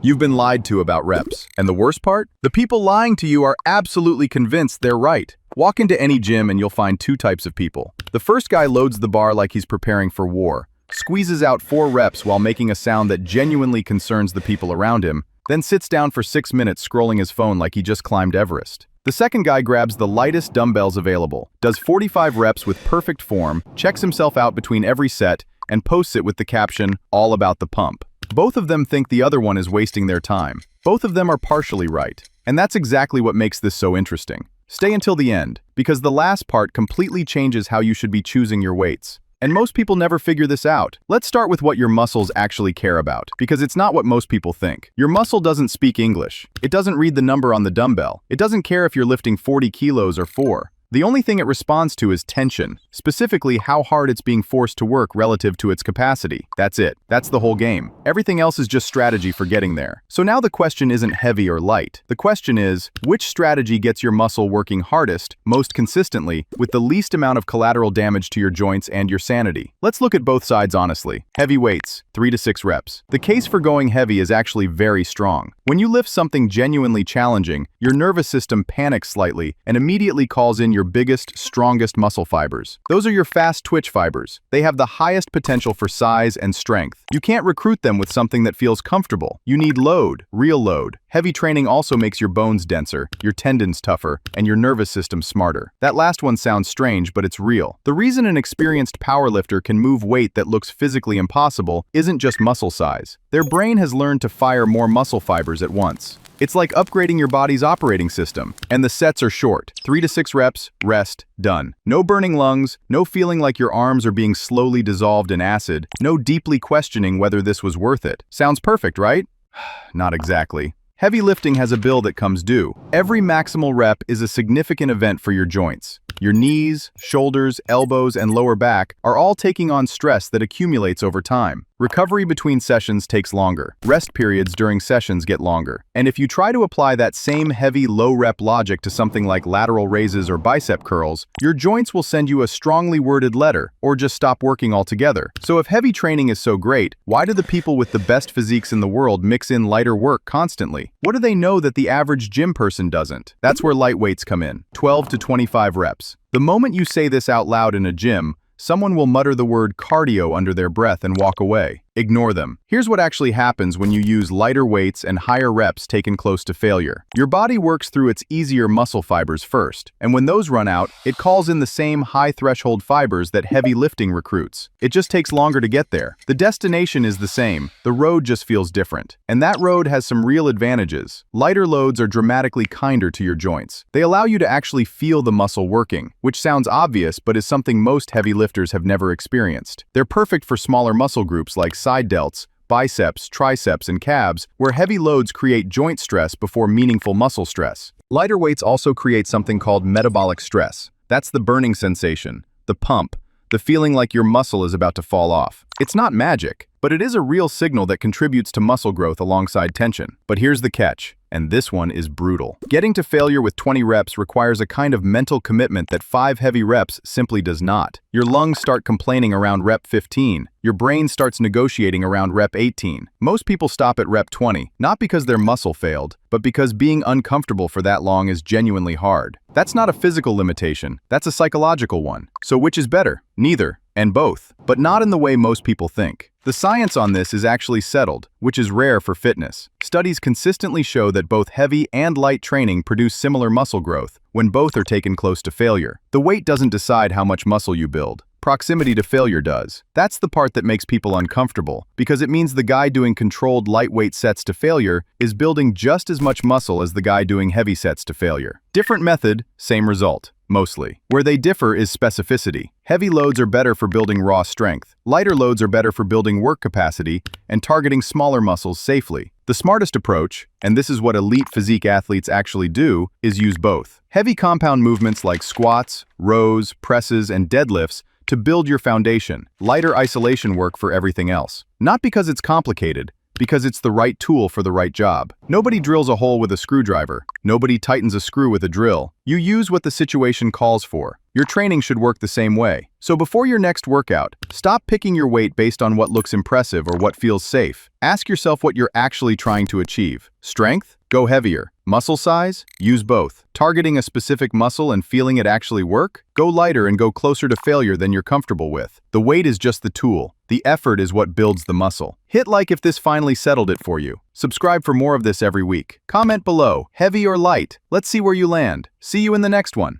You've been lied to about reps. And the worst part? The people lying to you are absolutely convinced they're right. Walk into any gym and you'll find two types of people. The first guy loads the bar like he's preparing for war, squeezes out 4 reps while making a sound that genuinely concerns the people around him, then sits down for 6 minutes scrolling his phone like he just climbed Everest. The second guy grabs the lightest dumbbells available, does 45 reps with perfect form, checks himself out between every set, and posts it with the caption, "All about the pump." Both of them think the other one is wasting their time. Both of them are partially right. And that's exactly what makes this so interesting. Stay until the end, because the last part completely changes how you should be choosing your weights. And most people never figure this out. Let's start with what your muscles actually care about, because it's not what most people think. Your muscle doesn't speak English. It doesn't read the number on the dumbbell. It doesn't care if you're lifting 40 kilos or 4. The only thing it responds to is tension, specifically how hard it's being forced to work relative to its capacity. That's it. That's the whole game. Everything else is just strategy for getting there. So now the question isn't heavy or light. The question is, which strategy gets your muscle working hardest, most consistently, with the least amount of collateral damage to your joints and your sanity? Let's look at both sides honestly. Heavy weights, 3 to 6 reps. The case for going heavy is actually very strong. When you lift something genuinely challenging, your nervous system panics slightly and immediately calls in your biggest, strongest muscle fibers. Those are your fast twitch fibers. They have the highest potential for size and strength. You can't recruit them with something that feels comfortable. You need load, real load. Heavy training also makes your bones denser, your tendons tougher, and your nervous system smarter. That last one sounds strange, but it's real. The reason an experienced powerlifter can move weight that looks physically impossible isn't just muscle size. Their brain has learned to fire more muscle fibers at once. It's like upgrading your body's operating system. And the sets are short. 3 to 6 reps, rest, done. No burning lungs, no feeling like your arms are being slowly dissolved in acid, no deeply questioning whether this was worth it. Sounds perfect, right? Not exactly. Heavy lifting has a bill that comes due. Every maximal rep is a significant event for your joints. Your knees, shoulders, elbows, and lower back are all taking on stress that accumulates over time. Recovery between sessions takes longer. Rest periods during sessions get longer. And if you try to apply that same heavy, low-rep logic to something like lateral raises or bicep curls, your joints will send you a strongly worded letter, or just stop working altogether. So if heavy training is so great, why do the people with the best physiques in the world mix in lighter work constantly? What do they know that the average gym person doesn't? That's where light weights come in. 12 to 25 reps. The moment you say this out loud in a gym, someone will mutter the word cardio under their breath and walk away. Ignore them. Here's what actually happens when you use lighter weights and higher reps taken close to failure. Your body works through its easier muscle fibers first, and when those run out, it calls in the same high-threshold fibers that heavy lifting recruits. It just takes longer to get there. The destination is the same, the road just feels different. And that road has some real advantages. Lighter loads are dramatically kinder to your joints. They allow you to actually feel the muscle working, which sounds obvious but is something most heavy lifters have never experienced. They're perfect for smaller muscle groups like side delts, biceps, triceps, and calves, where heavy loads create joint stress before meaningful muscle stress. Lighter weights also create something called metabolic stress. That's the burning sensation, the pump, the feeling like your muscle is about to fall off. It's not magic, but it is a real signal that contributes to muscle growth alongside tension. But here's the catch, and this one is brutal. Getting to failure with 20 reps requires a kind of mental commitment that 5 heavy reps simply does not. Your lungs start complaining around rep 15. Your brain starts negotiating around rep 18. Most people stop at rep 20, not because their muscle failed, but because being uncomfortable for that long is genuinely hard. That's not a physical limitation, that's a psychological one. So which is better? Neither, and both. But not in the way most people think. The science on this is actually settled, which is rare for fitness. Studies consistently show that both heavy and light training produce similar muscle growth when both are taken close to failure. The weight doesn't decide how much muscle you build. Proximity to failure does. That's the part that makes people uncomfortable, because it means the guy doing controlled lightweight sets to failure is building just as much muscle as the guy doing heavy sets to failure. Different method, same result. Mostly. Where they differ is specificity. Heavy loads are better for building raw strength. Lighter loads are better for building work capacity and targeting smaller muscles safely. The smartest approach, and this is what elite physique athletes actually do, is use both. Heavy compound movements like squats, rows, presses, and deadlifts to build your foundation. Lighter isolation work for everything else. Not because it's complicated, because it's the right tool for the right job. Nobody drills a hole with a screwdriver. Nobody tightens a screw with a drill. You use what the situation calls for. Your training should work the same way. So before your next workout, stop picking your weight based on what looks impressive or what feels safe. Ask yourself what you're actually trying to achieve. Strength? Go heavier. Muscle size? Use both. Targeting a specific muscle and feeling it actually work? Go lighter and go closer to failure than you're comfortable with. The weight is just the tool. The effort is what builds the muscle. Hit like if this finally settled it for you. Subscribe for more of this every week. Comment below, heavy or light. Let's see where you land. See you in the next one.